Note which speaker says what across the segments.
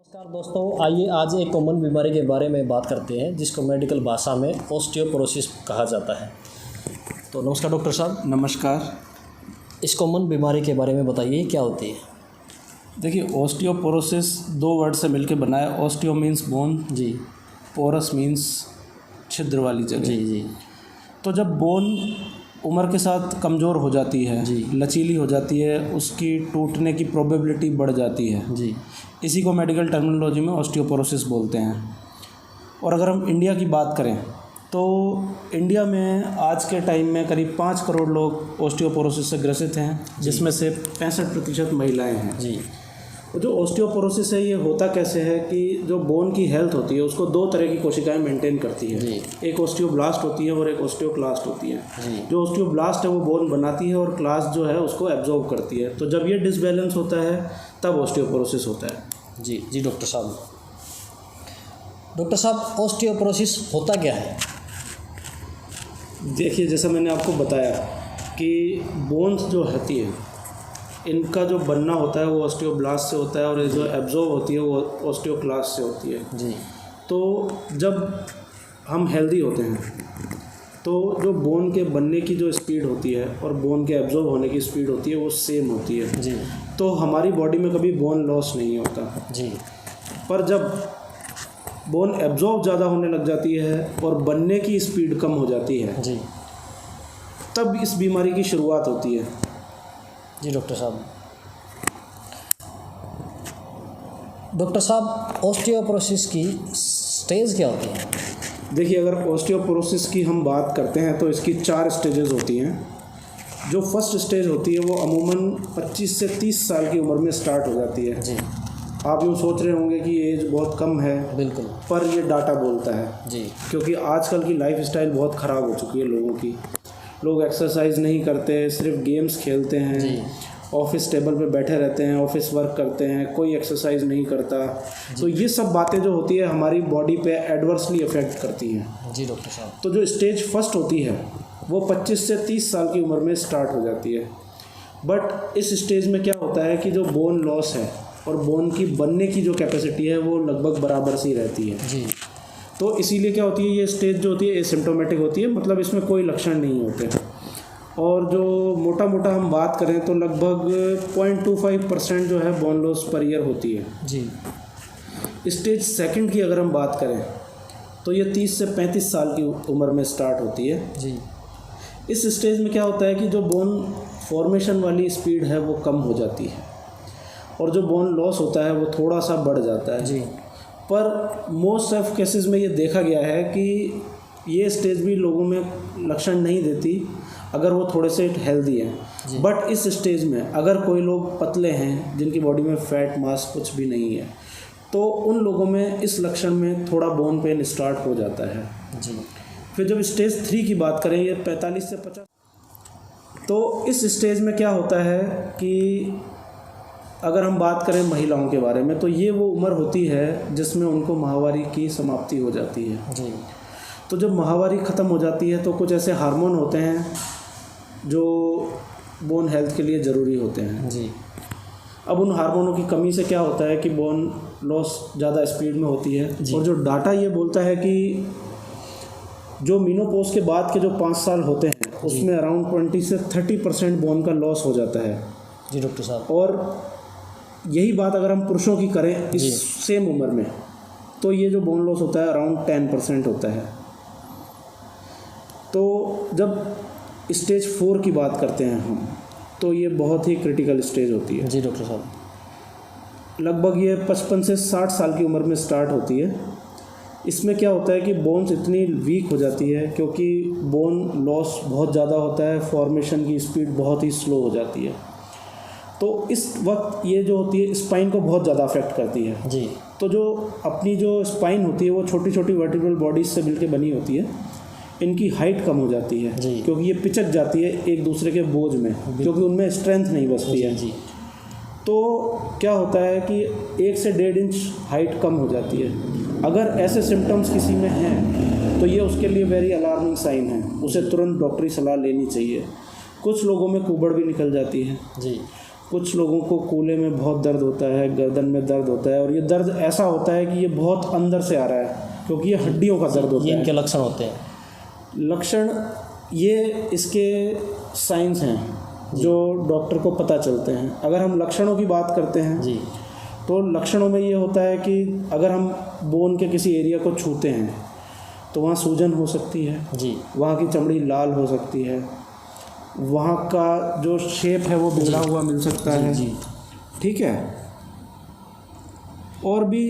Speaker 1: नमस्कार दोस्तों, आइए आज एक कॉमन बीमारी के बारे में बात करते हैं जिसको मेडिकल भाषा में ऑस्टियोपोरोसिस कहा जाता है। तो नमस्कार डॉक्टर साहब।
Speaker 2: नमस्कार।
Speaker 1: इस कॉमन बीमारी के बारे में बताइए, क्या होती है?
Speaker 2: देखिए, ऑस्टियोपोरोसिस दो वर्ड से मिलकर बना है। ऑस्टियो मीन्स बोन
Speaker 1: जी,
Speaker 2: पोरस मीन्स छिद्र वाली जगह।
Speaker 1: जी जी।
Speaker 2: तो जब बोन उम्र के साथ कमज़ोर हो जाती है,
Speaker 1: जी,
Speaker 2: लचीली हो जाती है, उसकी टूटने की प्रोबेबिलिटी बढ़ जाती है।
Speaker 1: जी
Speaker 2: इसी को मेडिकल टर्मिनोलॉजी में ऑस्टियोपोरोसिस बोलते हैं। और अगर हम इंडिया की बात करें तो इंडिया में आज के टाइम में करीब 5 करोड़ लोग ऑस्टियोपोरोसिस से ग्रसित हैं, जिसमें से 65% महिलाएं हैं।
Speaker 1: जी।
Speaker 2: जो ऑस्टियोपोरोसिस है, ये होता कैसे है कि जो बोन की हेल्थ होती है उसको दो तरह की कोशिकाएं मेंटेन करती है।
Speaker 1: जी।
Speaker 2: एक ऑस्टियोब्लास्ट होती है और एक ऑस्टियोक्लास्ट होती है।
Speaker 1: जी।
Speaker 2: जो ऑस्टियोब्लास्ट है वो बोन बनाती है और क्लास्ट जो है उसको एब्जॉर्ब करती है। तो जब ये डिसबैलेंस होता है तब ऑस्टियोपोरोसिस होता है।
Speaker 1: जी जी। डॉक्टर साहब ऑस्टियोपोरोसिस होता क्या है?
Speaker 2: देखिए, जैसा मैंने आपको बताया कि बोन्स जो होती है इनका जो बनना होता है वो ऑस्टियोब्लास्ट से होता है और ये जो एब्जॉर्ब होती है वो ऑस्टियोक्लास्ट से होती है।
Speaker 1: जी।
Speaker 2: तो जब हम हेल्दी होते हैं तो जो बोन के बनने की जो स्पीड होती है और बोन के एब्जॉर्ब होने की स्पीड होती है वो सेम होती है।
Speaker 1: जी।
Speaker 2: तो हमारी बॉडी में कभी बोन लॉस नहीं होता।
Speaker 1: जी।
Speaker 2: पर जब बोन एब्जॉर्ब ज़्यादा होने लग जाती है और बनने की स्पीड कम हो जाती है,
Speaker 1: जी।
Speaker 2: तब इस बीमारी की शुरुआत होती है।
Speaker 1: जी डॉक्टर साहब ऑस्टियोपोरोसिस की स्टेज क्या होती है?
Speaker 2: देखिए, अगर ऑस्टियोपोरोसिस की हम बात करते हैं तो इसकी 4 स्टेजेस होती हैं। जो फर्स्ट स्टेज होती है वो अमूमन 25 से 30 साल की उम्र में स्टार्ट हो जाती है।
Speaker 1: जी।
Speaker 2: आप यूँ सोच रहे होंगे कि एज बहुत कम है,
Speaker 1: बिल्कुल,
Speaker 2: पर ये डाटा बोलता है।
Speaker 1: जी।
Speaker 2: क्योंकि आजकल की लाइफ स्टाइल बहुत ख़राब हो चुकी है लोगों की। लोग एक्सरसाइज नहीं करते, सिर्फ गेम्स खेलते हैं,
Speaker 1: जी।
Speaker 2: ऑफिस टेबल पे बैठे रहते हैं, ऑफिस वर्क करते हैं, कोई एक्सरसाइज नहीं करता। तो ये सब बातें जो होती है हमारी बॉडी पे एडवर्सली अफेक्ट करती हैं।
Speaker 1: जी डॉक्टर साहब।
Speaker 2: तो जो स्टेज फर्स्ट होती है वो 25 से 30 साल की उम्र में स्टार्ट हो जाती है। बट इस स्टेज में क्या होता है कि जो बोन लॉस है और बोन की बनने की जो कैपेसिटी है वो लगभग बराबर सी रहती है।
Speaker 1: जी।
Speaker 2: तो इसीलिए क्या होती है, ये स्टेज जो होती है एसिम्प्टोमेटिक होती है, मतलब इसमें कोई लक्षण नहीं होते। और जो मोटा मोटा हम बात करें तो लगभग 0.25% जो है बोन लॉस पर ईयर होती है।
Speaker 1: जी।
Speaker 2: स्टेज सेकंड की अगर हम बात करें तो ये 30 से 35 साल की उम्र में स्टार्ट होती है।
Speaker 1: जी।
Speaker 2: इस स्टेज में क्या होता है कि जो बोन फॉर्मेशन वाली स्पीड है वो कम हो जाती है और जो बोन लॉस होता है वो थोड़ा सा बढ़ जाता है।
Speaker 1: जी।
Speaker 2: पर मोस्ट ऑफ केसेस में ये देखा गया है कि ये स्टेज भी लोगों में लक्षण नहीं देती अगर वो थोड़े से हेल्दी हैं। बट इस स्टेज में अगर कोई लोग पतले हैं, जिनकी बॉडी में फैट मास कुछ भी नहीं है, तो उन लोगों में इस लक्षण में थोड़ा बोन पेन स्टार्ट हो जाता है।
Speaker 1: जी।
Speaker 2: फिर जब स्टेज 3 की बात करें, ये 45 से 50, तो इस स्टेज में क्या होता है कि अगर हम बात करें महिलाओं के बारे में तो ये वो उम्र होती है जिसमें उनको माहवारी की समाप्ति हो जाती है।
Speaker 1: जी।
Speaker 2: तो जब माहवारी ख़त्म हो जाती है तो कुछ ऐसे हार्मोन होते हैं जो बोन हेल्थ के लिए ज़रूरी होते हैं।
Speaker 1: जी।
Speaker 2: अब उन हार्मोनों की कमी से क्या होता है कि बोन लॉस ज़्यादा स्पीड में होती है। और जो डाटा ये बोलता है कि जो मीनोपॉज के बाद के जो 5 साल होते हैं उसमें अराउंड 20 से 30% बोन का लॉस हो जाता है।
Speaker 1: जी डॉक्टर साहब।
Speaker 2: और यही बात अगर हम पुरुषों की करें इस सेम उम्र में तो ये जो बोन लॉस होता है अराउंड 10% होता है। तो जब स्टेज 4 की बात करते हैं हम तो ये बहुत ही क्रिटिकल स्टेज होती है।
Speaker 1: जी डॉक्टर साहब।
Speaker 2: लगभग ये 55 से 60 साल की उम्र में स्टार्ट होती है। इसमें क्या होता है कि बोन्स इतनी वीक हो जाती है क्योंकि बोन लॉस बहुत ज़्यादा होता है, फॉर्मेशन की स्पीड बहुत ही स्लो हो जाती है। तो इस वक्त ये जो होती है स्पाइन को बहुत ज़्यादा अफेक्ट करती है।
Speaker 1: जी।
Speaker 2: तो जो अपनी जो स्पाइन होती है वो छोटी छोटी वर्टिब्रल बॉडीज से मिलकर बनी होती है। इनकी हाइट कम हो जाती है क्योंकि ये पिचक जाती है एक दूसरे के बोझ में, क्योंकि उनमें स्ट्रेंथ नहीं बचती है।
Speaker 1: जी।
Speaker 2: तो क्या होता है कि 1 से 1.5 इंच हाइट कम हो जाती है। अगर ऐसे सिम्टम्स किसी में हैं तो ये उसके लिए वेरी अलार्मिंग साइन है, उसे तुरंत डॉक्टरी सलाह लेनी चाहिए। कुछ लोगों में कुबड़ भी निकल जाती है।
Speaker 1: जी।
Speaker 2: कुछ लोगों को कूल्हे में बहुत दर्द होता है, गर्दन में दर्द होता है, और ये दर्द ऐसा होता है कि ये बहुत अंदर से आ रहा है, क्योंकि ये हड्डियों का दर्द होता
Speaker 1: ये
Speaker 2: है।
Speaker 1: इनके लक्षण होते हैं?
Speaker 2: लक्षण ये इसके साइंस हैं जो डॉक्टर को पता चलते हैं। अगर हम लक्षणों की बात करते हैं
Speaker 1: जी,
Speaker 2: तो लक्षणों में ये होता है कि अगर हम बोन के किसी एरिया को छूते हैं तो वहाँ सूजन हो सकती है
Speaker 1: जी,
Speaker 2: वहाँ की चमड़ी लाल हो सकती है, वहाँ का जो शेप है वो बिगड़ा हुआ मिल सकता है।
Speaker 1: जी,
Speaker 2: ठीक है। और भी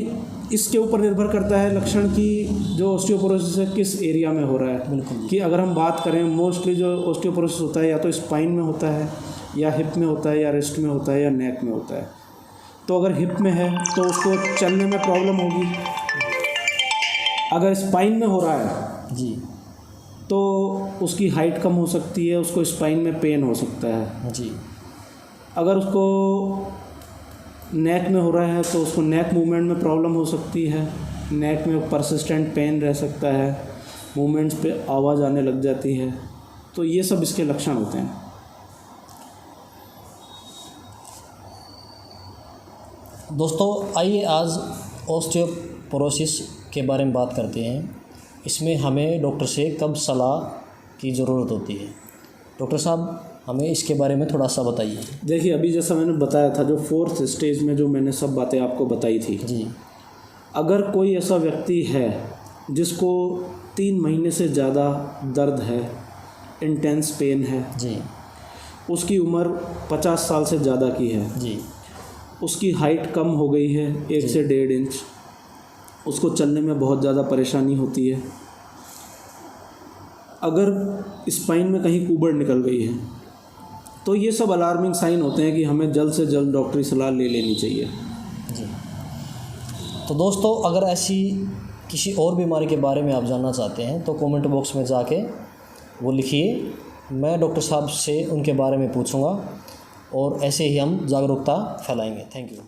Speaker 2: इसके ऊपर निर्भर करता है लक्षण की जो ऑस्टियोपोरोसिस है किस एरिया में हो रहा है।
Speaker 1: बिल्कुल।
Speaker 2: कि अगर हम बात करें, मोस्टली जो ऑस्टियोपोरोसिस होता है या तो स्पाइन में होता है, या हिप में होता है, या रिस्ट में होता है, या नेक में होता है। तो अगर हिप में है तो उसको चलने में प्रॉब्लम होगी। अगर स्पाइन में हो रहा है
Speaker 1: जी,
Speaker 2: तो उसकी हाइट कम हो सकती है, उसको स्पाइन में पेन हो सकता है।
Speaker 1: जी,
Speaker 2: अगर उसको नेक में हो रहा है तो उसको नेक मूवमेंट में प्रॉब्लम हो सकती है, नेक में परसिस्टेंट पेन रह सकता है, मूवमेंट्स पे आवाज़ आने लग जाती है। तो ये सब इसके लक्षण होते हैं।
Speaker 1: दोस्तों आइए आज ऑस्टियोपोरोसिस के बारे में बात करते हैं। इसमें हमें डॉक्टर से कब सलाह की ज़रूरत होती है? डॉक्टर साहब हमें इसके बारे में थोड़ा सा बताइए।
Speaker 2: देखिए, अभी जैसा मैंने बताया था, जो 4th स्टेज में जो मैंने सब बातें आपको बताई थी,
Speaker 1: जी,
Speaker 2: अगर कोई ऐसा व्यक्ति है जिसको 3 महीने से ज़्यादा दर्द है, इंटेंस पेन है,
Speaker 1: जी,
Speaker 2: उसकी उम्र 50 साल से ज़्यादा की है,
Speaker 1: जी,
Speaker 2: उसकी हाइट कम हो गई है 1 से 1.5 इंच, उसको चलने में बहुत ज़्यादा परेशानी होती है, अगर स्पाइन में कहीं कुबड़ निकल गई है, तो ये सब अलार्मिंग साइन होते हैं कि हमें जल्द से जल्द डॉक्टरी सलाह ले लेनी चाहिए।
Speaker 1: जी। तो दोस्तों अगर ऐसी किसी और बीमारी के बारे में आप जानना चाहते हैं तो कमेंट बॉक्स में जाके वो लिखिए, मैं डॉक्टर साहब से उनके बारे में पूछूंगा और ऐसे ही हम जागरूकता फैलाएंगे। Thank you.